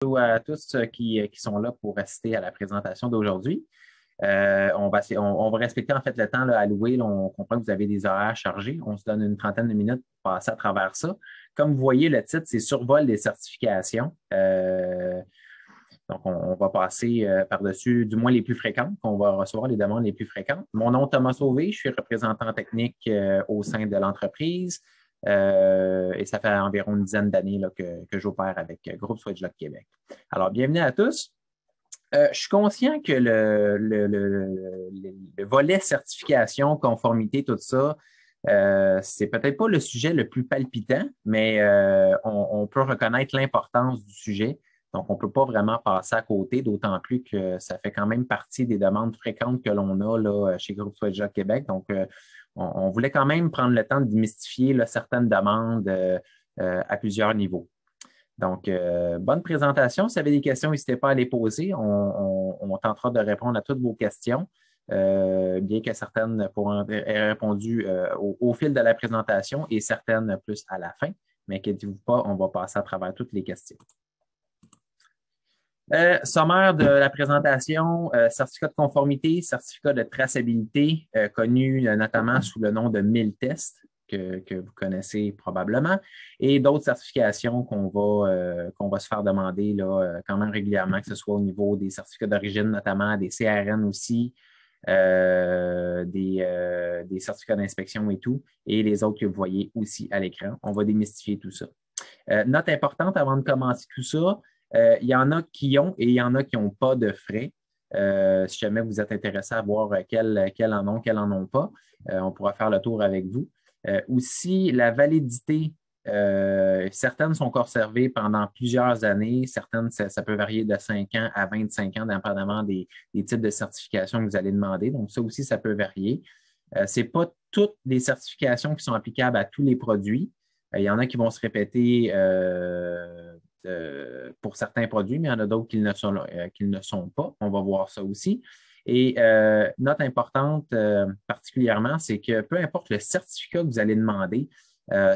Bonjour à tous qui sont là pour assister à la présentation d'aujourd'hui. On va respecter en fait le temps là, alloué. Là, on comprend que vous avez des horaires chargés. On se donne une trentaine de minutes pour passer à travers ça. Comme vous voyez, le titre, c'est Survol des certifications. Donc, on va passer par-dessus, du moins les plus fréquentes, qu'on va recevoir les demandes les plus fréquentes. Mon nom est Thomas Sauvé, je suis représentant technique au sein de l'entreprise. Et ça fait environ une dizaine d'années que j'opère avec Groupe SwedgeLock Québec. Alors, bienvenue à tous. Je suis conscient que le volet certification, conformité, tout ça, c'est peut-être pas le sujet le plus palpitant, mais on peut reconnaître l'importance du sujet. Donc, on ne peut pas vraiment passer à côté, d'autant plus que ça fait quand même partie des demandes fréquentes que l'on a là, chez Groupe SwedgeLock Québec. Donc, on voulait quand même prendre le temps de démystifier là, certaines demandes à plusieurs niveaux. Donc, bonne présentation. Si vous avez des questions, n'hésitez pas à les poser. On tentera de répondre à toutes vos questions, bien que certaines pourront être répondues au fil de la présentation et certaines plus à la fin. Mais inquiétez-vous pas, on va passer à travers toutes les questions. Sommaire de la présentation, certificat de conformité, certificat de traçabilité, connu notamment sous le nom de 1000 tests. Que vous connaissez probablement, et d'autres certifications qu'on va se faire demander là, quand même régulièrement, que ce soit au niveau des certificats d'origine, notamment des CRN aussi, des certificats d'inspection et tout, et les autres que vous voyez aussi à l'écran. On va démystifier tout ça. Note importante avant de commencer tout ça, il y en a qui ont et il y en a qui n'ont pas de frais. Si jamais vous êtes intéressé à voir quels en ont, quels en ont pas, on pourra faire le tour avec vous. Aussi, la validité, certaines sont conservées pendant plusieurs années, certaines, ça peut varier de 5 ans à 25 ans, dépendamment des types de certifications que vous allez demander. Donc, ça aussi, ça peut varier. Ce n'est pas toutes les certifications qui sont applicables à tous les produits. Il y en a qui vont se répéter pour certains produits, mais il y en a d'autres qui ne sont pas. On va voir ça aussi. Et note importante particulièrement, c'est que peu importe le certificat que vous allez demander,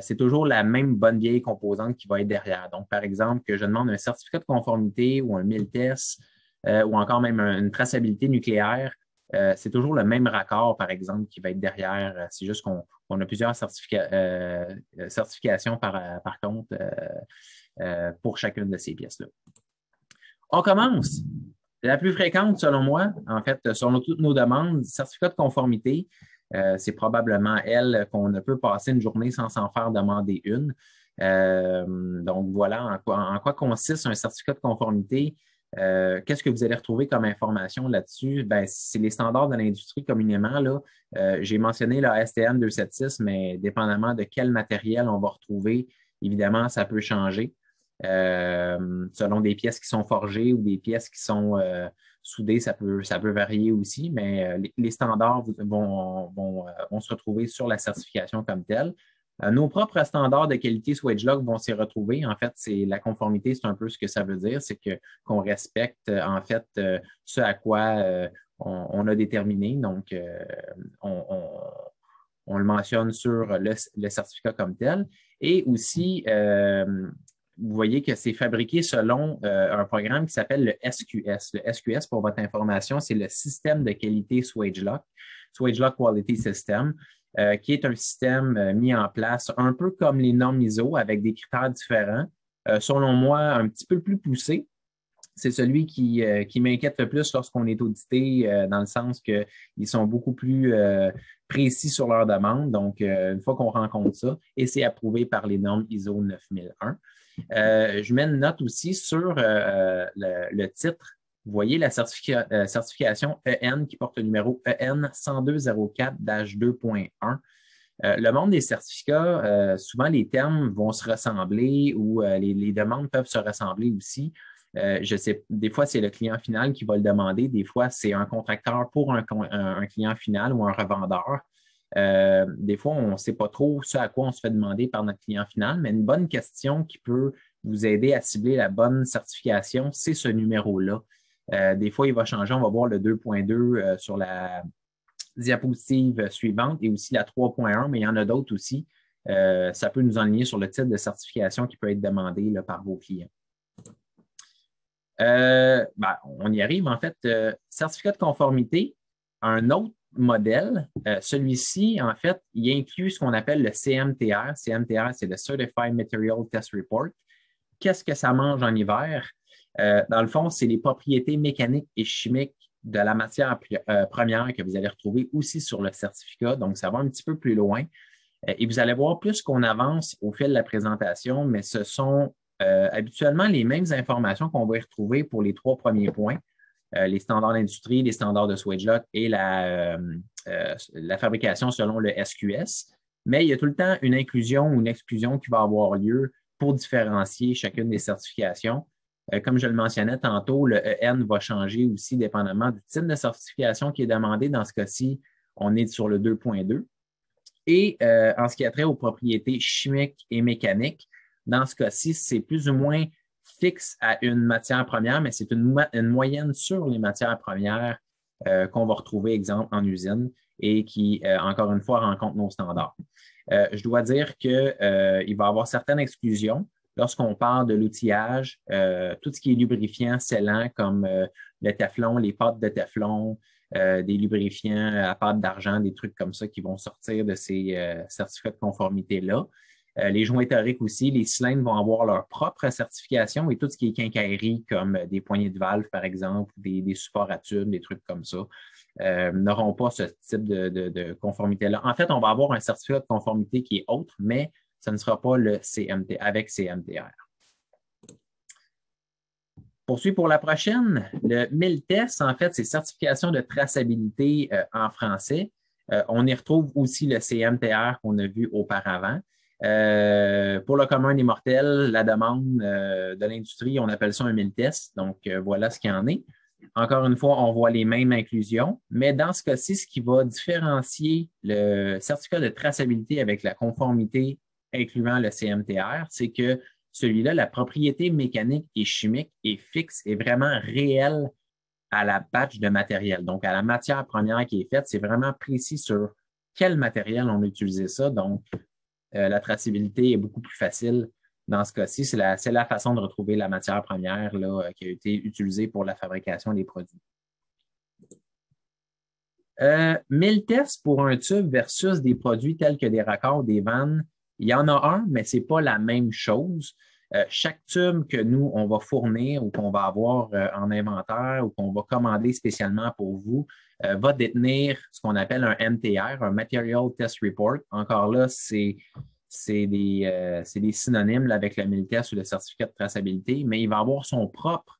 c'est toujours la même bonne vieille composante qui va être derrière. Donc, par exemple, que je demande un certificat de conformité ou un 1000 tests ou encore même une traçabilité nucléaire, c'est toujours le même raccord, par exemple, qui va être derrière. C'est juste qu'on a plusieurs certifications par contre pour chacune de ces pièces-là. On commence. La plus fréquente, selon moi, en fait, selon toutes nos demandes, certificat de conformité, c'est probablement elle qu'on ne peut passer une journée sans s'en faire demander une. Donc, voilà en quoi consiste un certificat de conformité. Qu'est-ce que vous allez retrouver comme information là-dessus? Ben, c'est les standards de l'industrie communément. Là. J'ai mentionné la STM 276, mais dépendamment de quel matériel on va retrouver, évidemment, ça peut changer. Selon des pièces qui sont forgées ou des pièces qui sont soudées, ça peut varier aussi, mais les standards vont se retrouver sur la certification comme telle. Nos propres standards de qualité SwedgeLock vont s'y retrouver. En fait, c'est la conformité, c'est un peu ce que ça veut dire, c'est qu'on respecte en fait ce à quoi on a déterminé. Donc, on le mentionne sur le certificat comme tel. Et aussi, vous voyez que c'est fabriqué selon un programme qui s'appelle le SQS. Le SQS, pour votre information, c'est le système de qualité SwedgeLock, SwedgeLock Quality System, qui est un système mis en place un peu comme les normes ISO avec des critères différents. Selon moi, un petit peu plus poussé. C'est celui qui m'inquiète le plus lorsqu'on est audité, dans le sens qu'ils sont beaucoup plus précis sur leurs demandes. Donc, une fois qu'on rencontre ça, et c'est approuvé par les normes ISO 9001. Je mets une note aussi sur le titre. Vous voyez la certification EN qui porte le numéro EN 10204-2.1. Le monde des certificats, souvent les termes vont se ressembler ou les demandes peuvent se ressembler aussi. Je sais, des fois, c'est le client final qui va le demander. Des fois, c'est un contracteur pour un client final ou un revendeur. Des fois, on ne sait pas trop ce à quoi on se fait demander par notre client final, mais une bonne question qui peut vous aider à cibler la bonne certification, c'est ce numéro-là. Des fois, il va changer. On va voir le 2.2 sur la diapositive suivante et aussi la 3.1, mais il y en a d'autres aussi. Ça peut nous enligner sur le type de certification qui peut être demandé là, par vos clients. On y arrive. En fait, certificat de conformité, un autre modèle, celui-ci, en fait, il inclut ce qu'on appelle le CMTR. CMTR, c'est le Certified Material Test Report. Qu'est-ce que ça mange en hiver? Dans le fond, c'est les propriétés mécaniques et chimiques de la matière première que vous allez retrouver aussi sur le certificat. Donc, ça va un petit peu plus loin. Et vous allez voir plus qu'on avance au fil de la présentation, mais ce sont habituellement les mêmes informations qu'on va y retrouver pour les trois premiers points, les standards d'industrie, les standards de Swagelot et la fabrication selon le SQS. Mais il y a tout le temps une inclusion ou une exclusion qui va avoir lieu pour différencier chacune des certifications. Comme je le mentionnais tantôt, le EN va changer aussi dépendamment du type de certification qui est demandé. Dans ce cas-ci, on est sur le 2.2. Et en ce qui a trait aux propriétés chimiques et mécaniques, dans ce cas-ci, c'est plus ou moins fixe à une matière première, mais c'est une moyenne sur les matières premières qu'on va retrouver, exemple, en usine et qui, encore une fois, rencontre nos standards. Je dois dire qu'il va y avoir certaines exclusions lorsqu'on parle de l'outillage, tout ce qui est lubrifiant, scellant, comme le téflon, les pâtes de téflon, des lubrifiants à pâte d'argent, des trucs comme ça qui vont sortir de ces certificats de conformité-là. Les joints toriques aussi, les cylindres vont avoir leur propre certification et tout ce qui est quincaillerie, comme des poignées de valve, par exemple, des supports à tubes, des trucs comme ça, n'auront pas ce type de conformité-là. En fait, on va avoir un certificat de conformité qui est autre, mais ce ne sera pas le CMT avec CMTR. Poursuis pour la prochaine. Le MILTES, en fait, c'est certification de traçabilité en français. On y retrouve aussi le CMTR qu'on a vu auparavant. Pour le commun des mortels, la demande de l'industrie, on appelle ça un MILTES. Donc, voilà ce qu'il y en est. Encore une fois, on voit les mêmes inclusions, mais dans ce cas-ci, ce qui va différencier le certificat de traçabilité avec la conformité incluant le CMTR, c'est que celui-là, la propriété mécanique et chimique est fixe et vraiment réelle à la batch de matériel. Donc, à la matière première qui est faite, c'est vraiment précis sur quel matériel on a utilisé ça. Donc, la traçabilité est beaucoup plus facile. Dans ce cas-ci, c'est la façon de retrouver la matière première là, qui a été utilisée pour la fabrication des produits. 1000 tests pour un tube versus des produits tels que des raccords, des vannes. Il y en a un, mais ce n'est pas la même chose. Chaque tube que nous, on va fournir ou qu'on va avoir en inventaire ou qu'on va commander spécialement pour vous va détenir ce qu'on appelle un MTR, un Material Test Report. Encore là, c'est des synonymes là, avec le MILTES ou le certificat de traçabilité, mais il va avoir son propre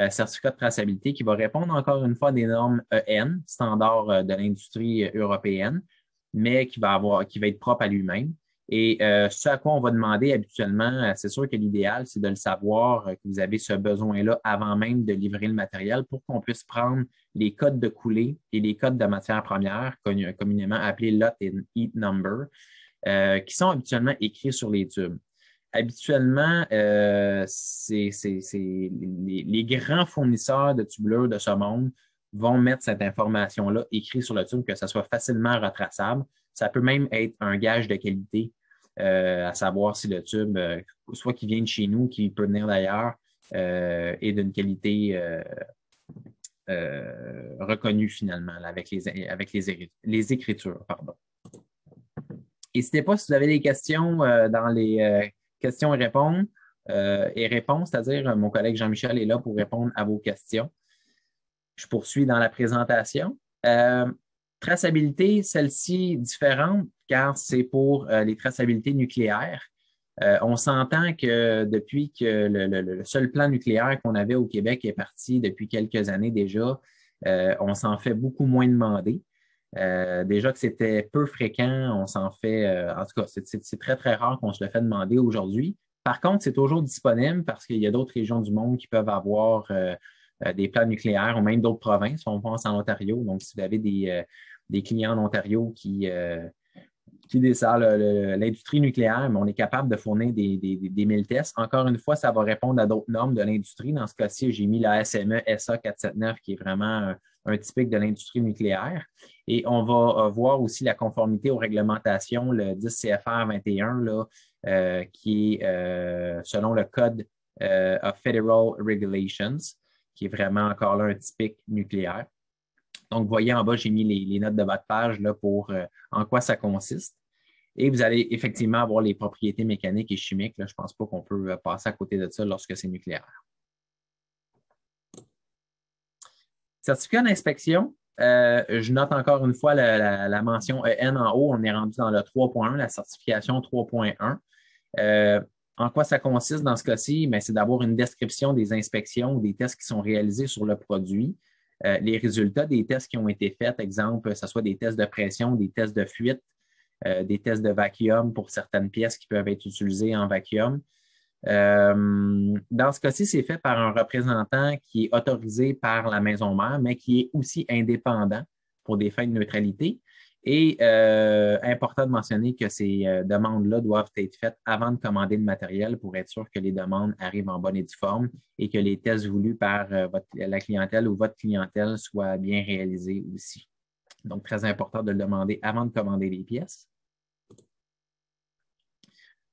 certificat de traçabilité qui va répondre encore une fois des normes EN, standard de l'industrie européenne, mais qui va être propre à lui-même. Et ce à quoi on va demander habituellement, c'est sûr que l'idéal, c'est de le savoir que vous avez ce besoin-là avant même de livrer le matériel pour qu'on puisse prendre les codes de coulée et les codes de matière première, communément appelés lot and heat number, qui sont habituellement écrits sur les tubes. Habituellement, les grands fournisseurs de tubulures de ce monde vont mettre cette information-là écrite sur le tube, que ça soit facilement retraçable. Ça peut même être un gage de qualité, à savoir si le tube, soit qui vient de chez nous, qui peut venir d'ailleurs, est d'une qualité reconnue finalement là, avec les écritures. Pardon. N'hésitez pas si vous avez des questions dans les questions et réponses, c'est-à-dire mon collègue Jean-Michel est là pour répondre à vos questions. Je poursuis dans la présentation. Traçabilité, celle-ci différente car c'est pour les traçabilités nucléaires. On s'entend que depuis que le seul plan nucléaire qu'on avait au Québec est parti depuis quelques années déjà, on s'en fait beaucoup moins demander. Déjà que c'était peu fréquent, on s'en fait, en tout cas, c'est très, très rare qu'on se le fait demander aujourd'hui. Par contre, c'est toujours disponible parce qu'il y a d'autres régions du monde qui peuvent avoir des plans nucléaires ou même d'autres provinces. On pense en Ontario. Donc, si vous avez des clients en Ontario qui desservent l'industrie nucléaire, mais on est capable de fournir des 1000 tests. Encore une fois, ça va répondre à d'autres normes de l'industrie. Dans ce cas-ci, j'ai mis la SME SA 479 qui est vraiment un typique de l'industrie nucléaire. Et on va voir aussi la conformité aux réglementations, le 10 CFR 21, là, qui est selon le code of Federal Regulations, qui est vraiment encore là un typique nucléaire. Donc, vous voyez en bas, j'ai mis les notes de bas de page là, pour en quoi ça consiste. Et vous allez effectivement avoir les propriétés mécaniques et chimiques. Là, je ne pense pas qu'on peut passer à côté de ça lorsque c'est nucléaire. Certificat d'inspection, je note encore une fois la mention EN en haut. On est rendu dans le 3.1, la certification 3.1. En quoi ça consiste dans ce cas-ci? C'est d'avoir une description des inspections ou des tests qui sont réalisés sur le produit. Les résultats des tests qui ont été faits, exemple, que ce soit des tests de pression, des tests de fuite, des tests de vacuum pour certaines pièces qui peuvent être utilisées en vacuum. Dans ce cas-ci, c'est fait par un représentant qui est autorisé par la maison mère, mais qui est aussi indépendant pour des fins de neutralité. Et important de mentionner que ces demandes-là doivent être faites avant de commander le matériel pour être sûr que les demandes arrivent en bonne et due forme et que les tests voulus par la clientèle ou votre clientèle soient bien réalisés aussi. Donc, très important de le demander avant de commander les pièces.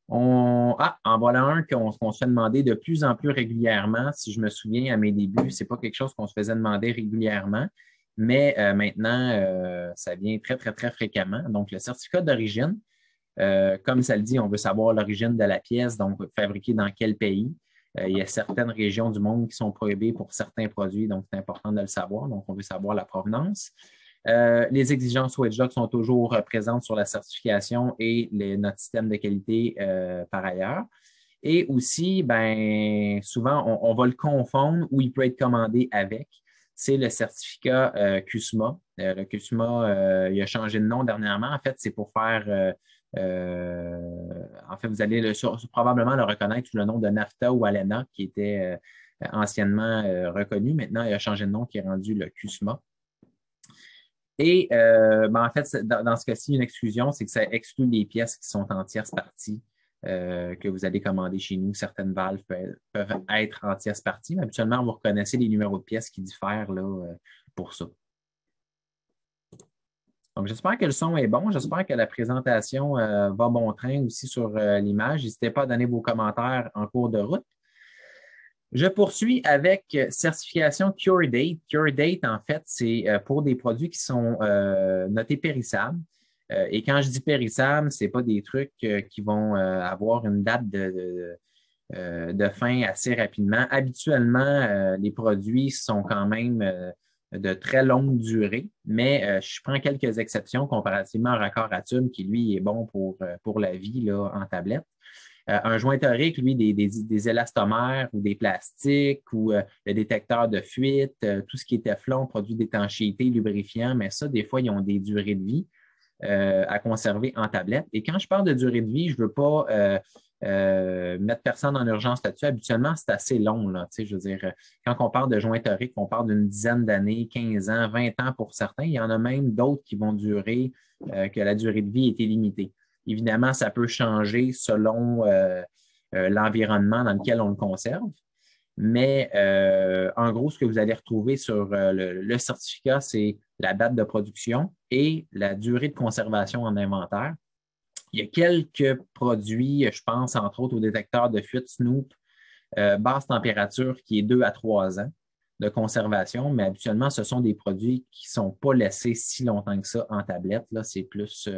En voilà un qu'on se fait demander de plus en plus régulièrement. Si je me souviens à mes débuts, ce n'est pas quelque chose qu'on se faisait demander régulièrement, mais maintenant, ça vient très, très, très fréquemment. Donc, le certificat d'origine, comme ça le dit, on veut savoir l'origine de la pièce, donc fabriquée dans quel pays. Il y a certaines régions du monde qui sont prohibées pour certains produits, donc c'est important de le savoir. Donc, on veut savoir la provenance. Les exigences Wedge-Lock sont toujours présentes sur la certification et notre système de qualité par ailleurs. Et aussi, souvent, on va le confondre ou il peut être commandé avec. C'est le certificat CUSMA. Le CUSMA, il a changé de nom dernièrement. En fait, c'est pour faire... en fait, vous allez probablement le reconnaître sous le nom de NAFTA ou ALENA, qui était anciennement reconnu. Maintenant, il a changé de nom, qui est rendu le CUSMA. Et en fait, dans ce cas-ci, une exclusion, c'est que ça exclut les pièces qui sont en tierce partie que vous allez commander chez nous. Certaines valves peuvent être en tierce partie, mais habituellement, vous reconnaissez les numéros de pièces qui diffèrent là, pour ça. Donc, j'espère que le son est bon. J'espère que la présentation va bon train aussi sur l'image. N'hésitez pas à donner vos commentaires en cours de route. Je poursuis avec certification CureDate. CureDate, en fait, c'est pour des produits qui sont notés périssables. Et quand je dis périssables, ce n'est pas des trucs qui vont avoir une date de fin assez rapidement. Habituellement, les produits sont quand même de très longue durée, mais je prends quelques exceptions comparativement au raccord à tube qui, lui, est bon pour la vie là, en tablette. Un jointorique, lui, des élastomères ou des plastiques ou le détecteur de fuite, tout ce qui est Teflon, produit d'étanchéité, lubrifiant, mais ça, des fois, ils ont des durées de vie à conserver en tablette. Et quand je parle de durée de vie, je ne veux pas mettre personne en urgence là-dessus. Habituellement, c'est assez long. Là, je veux dire, quand on parle de jointorique, on parle d'une dizaine d'années, 15 ans, 20 ans pour certains. Il y en a même d'autres qui vont durer, que la durée de vie est illimitée. Évidemment, ça peut changer selon l'environnement dans lequel on le conserve. Mais en gros, ce que vous allez retrouver sur le certificat, c'est la date de production et la durée de conservation en inventaire. Il y a quelques produits, je pense entre autres au détecteur de fuite Snoop, basse température qui est 2 à 3 ans de conservation, mais habituellement, ce sont des produits qui ne sont pas laissés si longtemps que ça en tablette. Là, c'est plus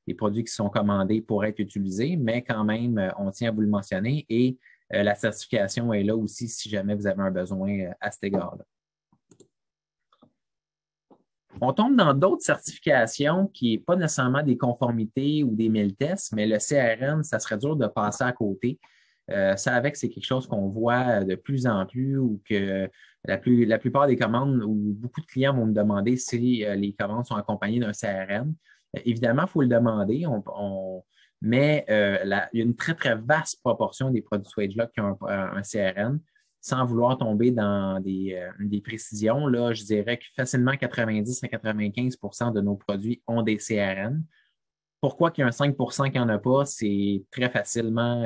des produits qui sont commandés pour être utilisés, mais quand même, on tient à vous le mentionner et la certification est là aussi si jamais vous avez un besoin à cet égard-là. On tombe dans d'autres certifications qui n'est pas nécessairement des conformités ou des 1000 tests, mais le CRN, ça serait dur de passer à côté. Ça, avec, c'est quelque chose qu'on voit de plus en plus ou que la plupart des commandes ou beaucoup de clients vont me demander si les commandes sont accompagnées d'un CRN. Évidemment, il faut le demander, mais il y a une très, très vaste proportion des produits Swagelok qui ont un CRN. Sans vouloir tomber dans des précisions, là, je dirais que facilement 90 à 95 de nos produits ont des CRN. Pourquoi qu'il y a un 5 qui n'en a pas? C'est très facilement,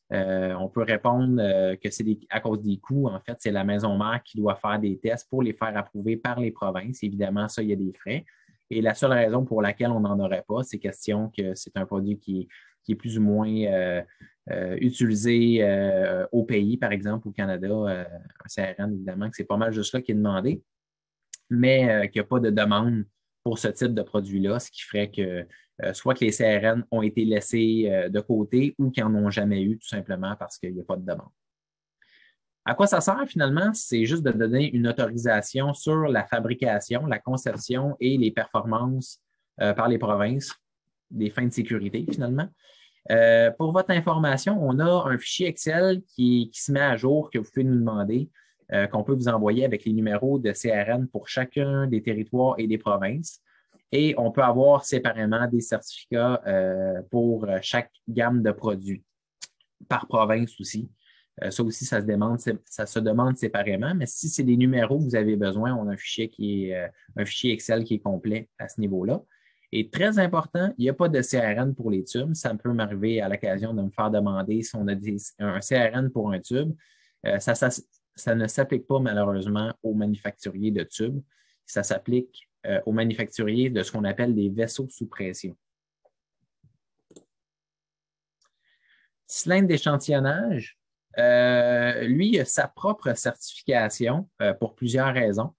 on peut répondre que c'est à cause des coûts. En fait, c'est la maison mère qui doit faire des tests pour les faire approuver par les provinces. Évidemment, ça, il y a des frais. Et la seule raison pour laquelle on n'en aurait pas, c'est question que c'est un produit qui qui est plus ou moins utilisé au pays, par exemple, au Canada, un CRN, évidemment, que c'est pas mal juste là qui est demandé, mais qu'il n'y a pas de demande pour ce type de produit-là, ce qui ferait que soit que les CRN ont été laissés de côté ou qu'ils n'en ont jamais eu, tout simplement parce qu'il n'y a pas de demande. À quoi ça sert finalement? C'est juste de donner une autorisation sur la fabrication, la conception et les performances par les provinces, des fins de sécurité finalement. Pour votre information, on a un fichier Excel qui se met à jour que vous pouvez nous demander, qu'on peut vous envoyer avec les numéros de CRN pour chacun des territoires et des provinces. Et on peut avoir séparément des certificats pour chaque gamme de produits, par province aussi. Ça aussi, ça se demande séparément, mais si c'est des numéros que vous avez besoin, on a un fichier un fichier Excel qui est complet à ce niveau-là. Et très important, il n'y a pas de CRN pour les tubes. Ça peut m'arriver à l'occasion de me faire demander si on a un CRN pour un tube. Ça ne s'applique pas malheureusement aux manufacturiers de tubes. Ça s'applique aux manufacturiers de ce qu'on appelle des vaisseaux sous pression. Cylindre d'échantillonnage. Lui, il a sa propre certification pour plusieurs raisons.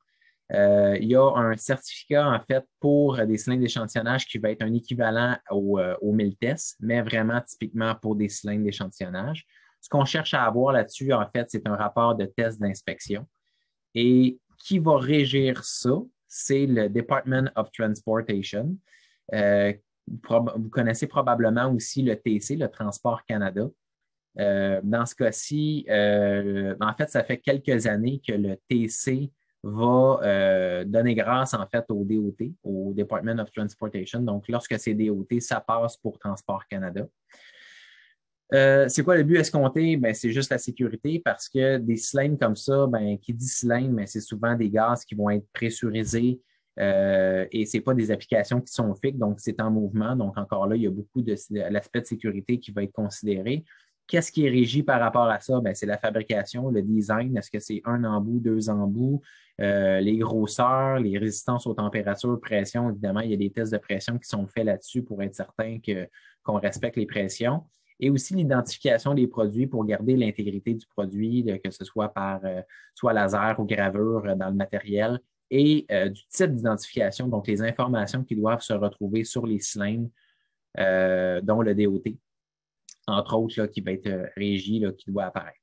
Il y a un certificat, en fait, pour des cylindres d'échantillonnage qui va être un équivalent au 1000 tests, mais vraiment typiquement pour des cylindres d'échantillonnage. Ce qu'on cherche à avoir là-dessus, en fait, c'est un rapport de test d'inspection. Et qui va régir ça, c'est le Department of Transportation. Vous connaissez probablement aussi le TC, le Transport Canada. Dans ce cas-ci, en fait, ça fait quelques années que le TC va donner grâce, en fait, au DOT, au Department of Transportation. Donc, lorsque c'est DOT, ça passe pour Transport Canada. C'est quoi le but escompté? Ben, c'est juste la sécurité parce que des cylindres comme ça, ben, qui dit cylindre, ben, c'est souvent des gaz qui vont être pressurisés et ce n'est pas des applications qui sont fixes, donc c'est en mouvement. Donc, encore là, il y a beaucoup de l'aspect de sécurité qui va être considéré. Qu'est-ce qui est régi par rapport à ça? Ben, c'est la fabrication, le design. Est-ce que c'est un embout, deux embouts? Les grosseurs, les résistances aux températures, pression. Évidemment, il y a des tests de pression qui sont faits là-dessus pour être certain qu'on respecte les pressions. Et aussi l'identification des produits pour garder l'intégrité du produit, que ce soit par soit laser ou gravure dans le matériel, et du type d'identification, donc les informations qui doivent se retrouver sur les cylindres, dont le DOT, entre autres, là, qui va être régi, là, qui doit apparaître.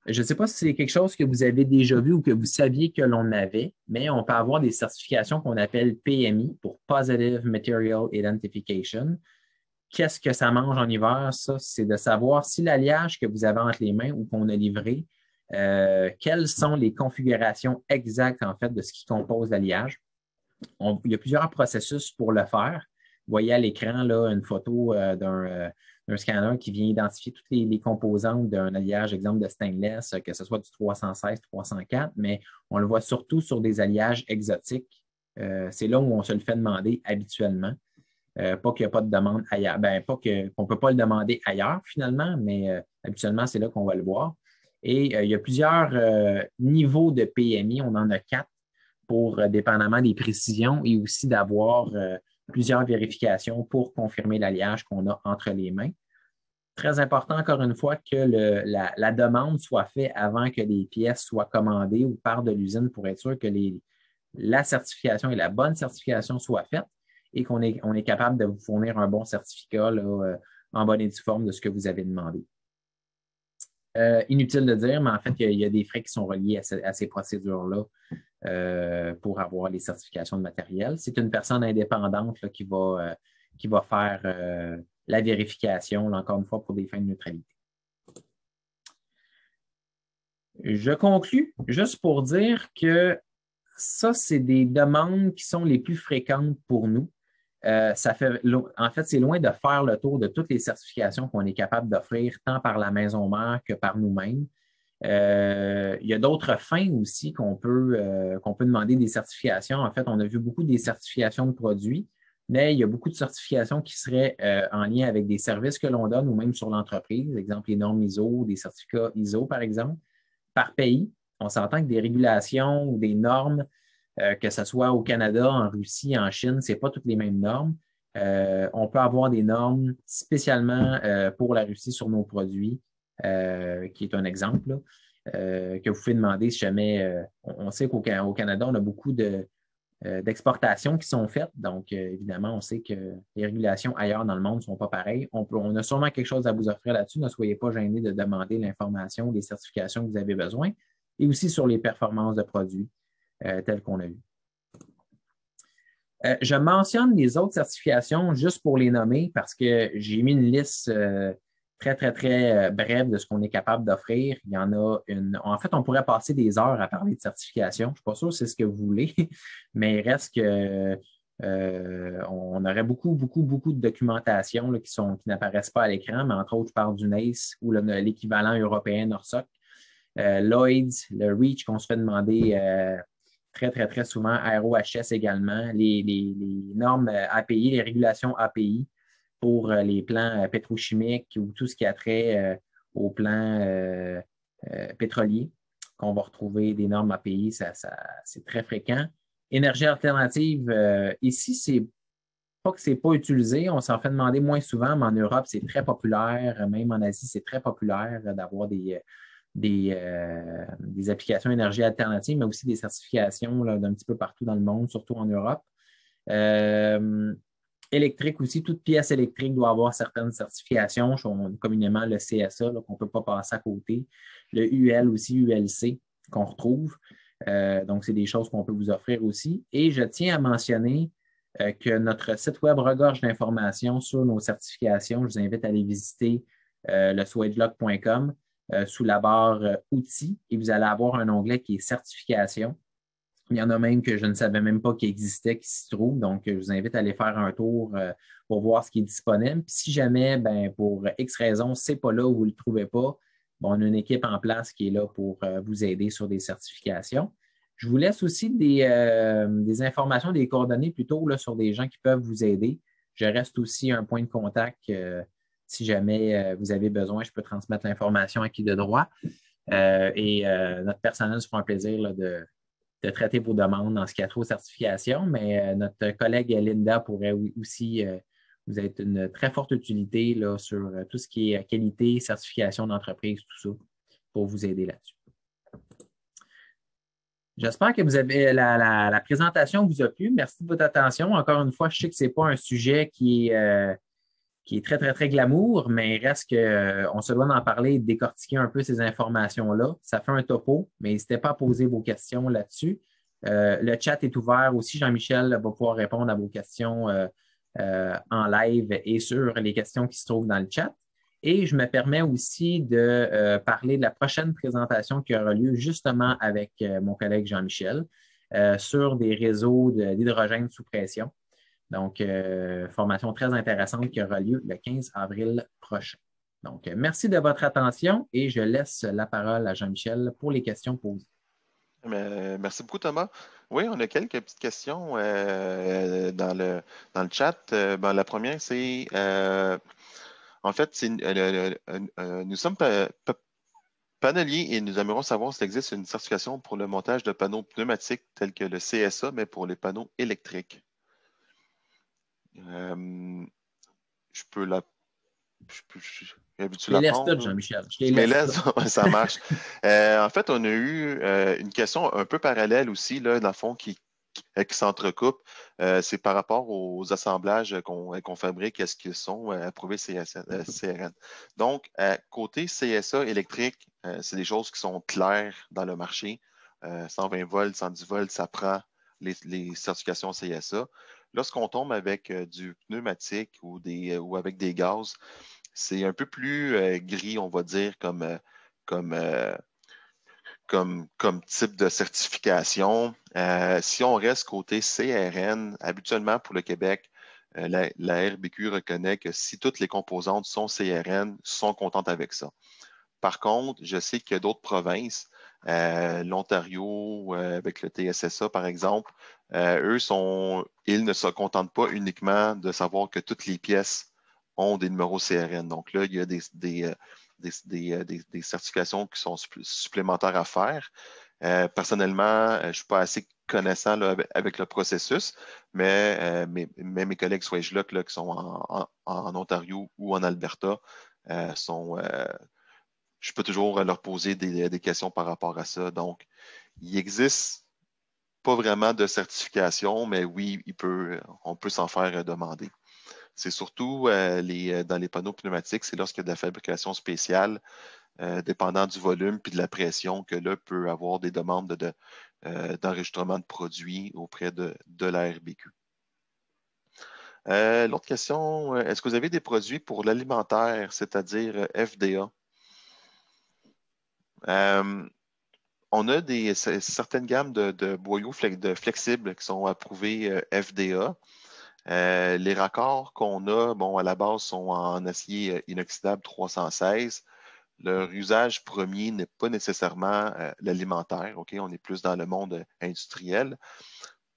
Je ne sais pas si c'est quelque chose que vous avez déjà vu ou que vous saviez que l'on avait, mais on peut avoir des certifications qu'on appelle PMI pour Positive Material Identification. Qu'est-ce que ça mange en hiver? Ça, c'est de savoir si l'alliage que vous avez entre les mains ou qu'on a livré, quelles sont les configurations exactes, en fait, de ce qui compose l'alliage. Il y a plusieurs processus pour le faire. Vous voyez à l'écran là, une photo d'un scanner qui vient identifier toutes les composantes d'un alliage, exemple de stainless, que ce soit du 316, 304, mais on le voit surtout sur des alliages exotiques. C'est là où on se le fait demander habituellement. Pas qu'il n'y a pas de demande ailleurs. Ben, pas qu'on ne peut pas le demander ailleurs finalement, mais habituellement, c'est là qu'on va le voir. Et il y a plusieurs niveaux de PMI. On en a 4 pour, dépendamment des précisions et aussi d'avoir plusieurs vérifications pour confirmer l'alliage qu'on a entre les mains. Très important, encore une fois, que la demande soit faite avant que les pièces soient commandées ou partent de l'usine pour être sûr que la certification et la bonne certification soient faites et qu'on est capable de vous fournir un bon certificat là, en bonne et due forme de ce que vous avez demandé. Inutile de dire, mais en fait, il y a des frais qui sont reliés à ces procédures-là pour avoir les certifications de matériel. C'est une personne indépendante là, qui va faire la vérification, là, encore une fois, pour des fins de neutralité. Je conclus juste pour dire que ça, c'est des demandes qui sont les plus fréquentes pour nous. En fait, c'est loin de faire le tour de toutes les certifications qu'on est capable d'offrir, tant par la maison mère que par nous-mêmes. Il y a d'autres fins aussi qu'on peut demander des certifications. En fait, on a vu beaucoup des certifications de produits, mais il y a beaucoup de certifications qui seraient en lien avec des services que l'on donne ou même sur l'entreprise, exemple les normes ISO, des certificats ISO, par exemple, par pays. On s'entend que des régulations ou des normes que ce soit au Canada, en Russie, en Chine, ce n'est pas toutes les mêmes normes. On peut avoir des normes spécialement pour la Russie sur nos produits, qui est un exemple là, que vous pouvez demander si jamais on sait qu'au Canada, on a beaucoup d'exportations qui sont faites. Donc, évidemment, on sait que les régulations ailleurs dans le monde ne sont pas pareilles. On a sûrement quelque chose à vous offrir là-dessus. Ne soyez pas gênés de demander l'information, les certifications que vous avez besoin, et aussi sur les performances de produits tels qu'on a vu. Je mentionne les autres certifications juste pour les nommer parce que j'ai mis une liste très, très, très brève de ce qu'on est capable d'offrir. Il y en a une. En fait, on pourrait passer des heures à parler de certification. Je ne suis pas sûr que c'est ce que vous voulez, mais il reste que on aurait beaucoup, beaucoup, beaucoup de documentation là, qui n'apparaissent pas à l'écran, mais entre autres, je parle du NACE ou l'équivalent européen NORSOC. Lloyds, le REACH qu'on se fait demander très, très, très souvent, ROHS également, les normes API, les régulations API pour les plants pétrochimiques ou tout ce qui a trait aux plants pétroliers, qu'on va retrouver des normes API, c'est très fréquent. Énergie alternative, ici, c'est pas que c'est pas utilisé, on s'en fait demander moins souvent, mais en Europe, c'est très populaire, même en Asie, c'est très populaire d'avoir des applications énergie alternative, mais aussi des certifications d'un petit peu partout dans le monde, surtout en Europe. Électrique aussi, toute pièce électrique doit avoir certaines certifications, communément le CSA, qu'on ne peut pas passer à côté. Le UL aussi, ULC, qu'on retrouve. Donc, c'est des choses qu'on peut vous offrir aussi. Et je tiens à mentionner que notre site web regorge d'informations sur nos certifications. Je vous invite à aller visiter le swagelog.com sous la barre outils et vous allez avoir un onglet qui est certification. Il y en a même que je ne savais même pas qu'il existait, qui s'y trouve. Donc, je vous invite à aller faire un tour pour voir ce qui est disponible. Puis si jamais, pour X raison, ce n'est pas là ou vous ne le trouvez pas, on a une équipe en place qui est là pour vous aider sur des certifications. Je vous laisse aussi des informations, des coordonnées plutôt là, sur des gens qui peuvent vous aider. Je reste aussi un point de contact. Si jamais vous avez besoin, je peux transmettre l'information à qui de droit. Et notre personnel se fera un plaisir là, de traiter vos demandes dans ce qui a trait aux certifications, mais notre collègue Linda pourrait aussi vous être une très forte utilité là, sur tout ce qui est qualité, certification d'entreprise, tout ça, pour vous aider là-dessus. J'espère que vous avez la présentation vous a plu. Merci de votre attention. Encore une fois, je sais que ce n'est pas un sujet qui est très, très, très glamour, mais il reste qu'on se doit d'en parler et de décortiquer un peu ces informations-là. Ça fait un topo, mais n'hésitez pas à poser vos questions là-dessus. Le chat est ouvert aussi. Jean-Michel va pouvoir répondre à vos questions en live et sur les questions qui se trouvent dans le chat. Et je me permets aussi de parler de la prochaine présentation qui aura lieu justement avec mon collègue Jean-Michel sur des réseaux d'hydrogène sous pression. Donc, formation très intéressante qui aura lieu le 15 avril prochain. Donc, merci de votre attention et je laisse la parole à Jean-Michel pour les questions posées. Merci beaucoup, Thomas. Oui, on a quelques petites questions dans le chat. La première, c'est en fait, nous sommes paneliers et nous aimerions savoir s'il existe une certification pour le montage de panneaux pneumatiques tels que le CSA, mais pour les panneaux électriques. Je peux la. Je les laisse toutes, Jean-Michel. Je les laisse, ça marche. En fait, on a eu une question un peu parallèle aussi, là, dans le fond, qui s'entrecoupe. C'est par rapport aux assemblages qu'on fabrique, est-ce qu'ils sont approuvés CRN. Donc, côté CSA électrique, c'est des choses qui sont claires dans le marché. 120 volts, 110 volts, ça prend les certifications CSA. Lorsqu'on tombe avec du pneumatique ou avec des gaz, c'est un peu plus gris, on va dire, comme type de certification. Si on reste côté CRN, habituellement pour le Québec, la RBQ reconnaît que si toutes les composantes sont CRN, sont contentes avec ça. Par contre, je sais qu'il y a d'autres provinces, l'Ontario avec le TSSA par exemple, ils ne se contentent pas uniquement de savoir que toutes les pièces ont des numéros CRN. Donc là, il y a des certifications qui sont supplémentaires à faire. Personnellement, je ne suis pas assez connaissant là, avec le processus, mais mes collègues Swedgeluck là, qui sont en Ontario ou en Alberta je peux toujours leur poser des questions par rapport à ça. Donc, il existe pas vraiment de certification, mais oui, on peut s'en faire demander. C'est surtout dans les panneaux pneumatiques, c'est lorsqu'il y a de la fabrication spéciale, dépendant du volume puis de la pression, que là, peut avoir des demandes d'enregistrement de produits auprès de la RBQ. L'autre question, est-ce que vous avez des produits pour l'alimentaire, c'est-à-dire FDA? On a certaines gammes de boyaux flexibles qui sont approuvés FDA. Les raccords qu'on a, bon, à la base, sont en acier inoxydable 316. Leur usage premier n'est pas nécessairement l'alimentaire. OK? On est plus dans le monde industriel.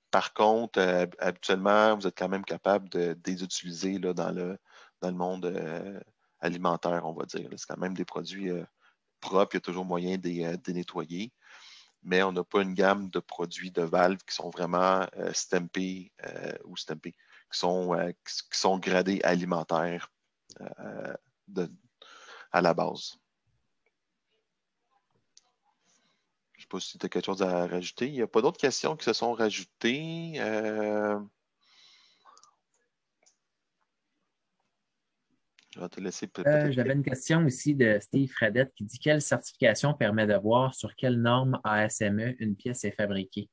Par contre, habituellement, vous êtes quand même capable de les utiliser là, dans le monde alimentaire, on va dire. C'est quand même des produits propres. Il y a toujours moyen de les nettoyer. Mais on n'a pas une gamme de produits de valves qui sont vraiment stampés, qui sont gradés alimentaires à la base. Je ne sais pas si tu as quelque chose à rajouter. Il n'y a pas d'autres questions qui se sont rajoutées. Je vais te laisser peut-être. J'avais une question ici de Steve Fredette qui dit quelle certification permet de voir sur quelle norme ASME une pièce est fabriquée?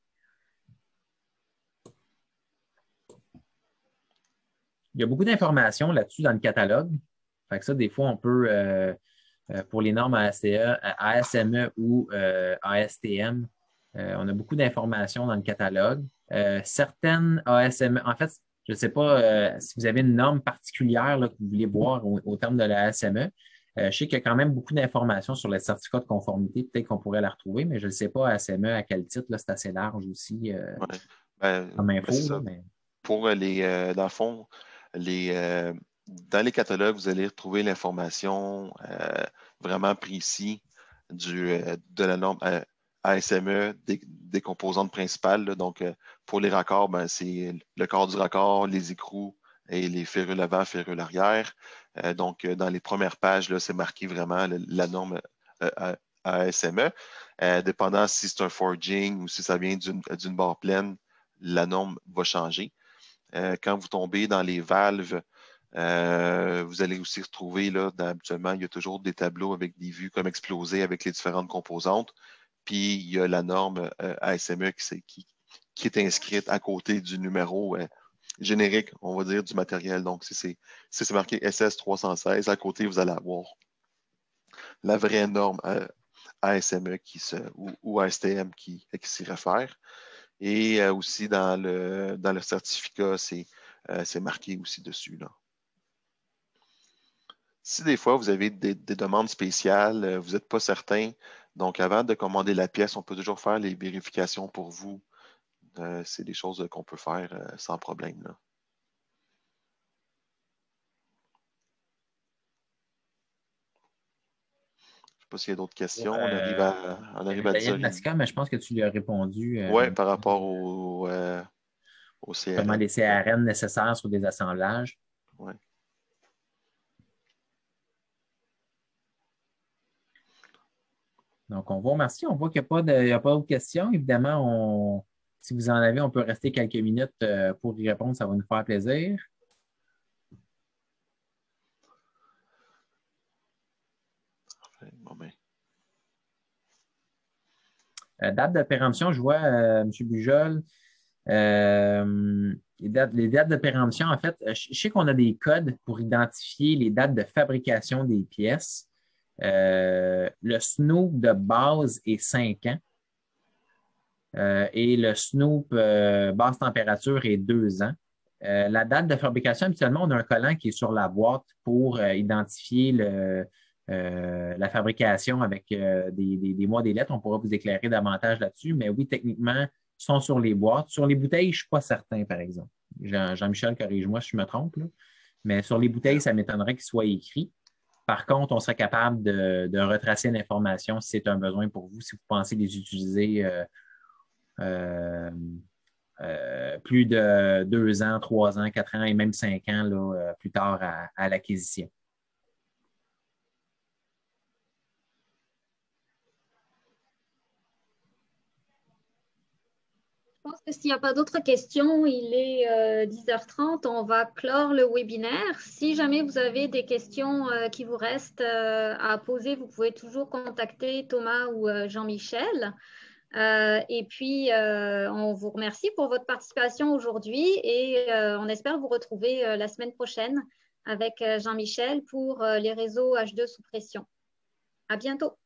Il y a beaucoup d'informations là-dessus dans le catalogue. Fait que ça, des fois, on peut, pour les normes ASME ou ASTM, on a beaucoup d'informations dans le catalogue. Certaines ASME, en fait, je ne sais pas si vous avez une norme particulière là, que vous voulez voir au terme de la ASME. Je sais qu'il y a quand même beaucoup d'informations sur les certificats de conformité. Peut-être qu'on pourrait la retrouver, mais je ne sais pas ASME à quel titre. Là, c'est assez large aussi comme info. Là, mais... Pour dans le fond, dans les catalogues, vous allez retrouver l'information vraiment précise de la norme ASME, des composantes principales. Là. Donc, pour les raccords, c'est le corps du raccord, les écrous et les férules avant, férules arrière. Donc, dans les premières pages, là, c'est marqué vraiment la norme ASME. Dépendant si c'est un forging ou si ça vient d'une barre pleine, la norme va changer. Quand vous tombez dans les valves, vous allez aussi retrouver, là, habituellement, il y a toujours des tableaux avec des vues comme explosées avec les différentes composantes. Puis, il y a la norme ASME qui est inscrite à côté du numéro générique, on va dire, du matériel. Donc, si c'est marqué SS316, à côté, vous allez avoir la vraie norme ASME ou ASTM qui s'y réfère. Et aussi dans le certificat, c'est marqué aussi dessus. Là. Si des fois vous avez des demandes spéciales, vous n'êtes pas certain, donc avant de commander la pièce, on peut toujours faire les vérifications pour vous. C'est des choses qu'on peut faire sans problème. Là. Je ne sais pas s'il y a d'autres questions. On arrive à 10 Daniel h 30. Massica, mais je pense que tu lui as répondu. Oui, par rapport au Comment CRN. les CRN nécessaires sur des assemblages. Ouais. Donc, on vous remercie. On voit qu'il n'y a pas d'autres questions. Évidemment, si vous en avez, on peut rester quelques minutes pour y répondre. Ça va nous faire plaisir. Date de péremption, je vois, M. Bujol. Les dates de péremption, en fait, je sais qu'on a des codes pour identifier les dates de fabrication des pièces. Le Snoop de base est 5 ans et le Snoop basse température est 2 ans. La date de fabrication, habituellement, on a un collant qui est sur la boîte pour identifier la fabrication avec des mois, des lettres. On pourra vous éclairer davantage là-dessus, mais oui, techniquement, ils sont sur les boîtes. Sur les bouteilles, je ne suis pas certain, par exemple. Jean-Michel, corrige-moi si je me trompe, là. Mais sur les bouteilles, ça m'étonnerait qu'il soit écrit. Par contre, on serait capable de retracer l'information si c'est un besoin pour vous, si vous pensez les utiliser plus de 2 ans, 3 ans, 4 ans et même 5 ans là, plus tard à l'acquisition. Je pense que s'il n'y a pas d'autres questions, il est 10h30, on va clore le webinaire. Si jamais vous avez des questions qui vous restent à poser, vous pouvez toujours contacter Thomas ou Jean-Michel. Et puis, on vous remercie pour votre participation aujourd'hui et on espère vous retrouver la semaine prochaine avec Jean-Michel pour les réseaux H2 sous pression. À bientôt.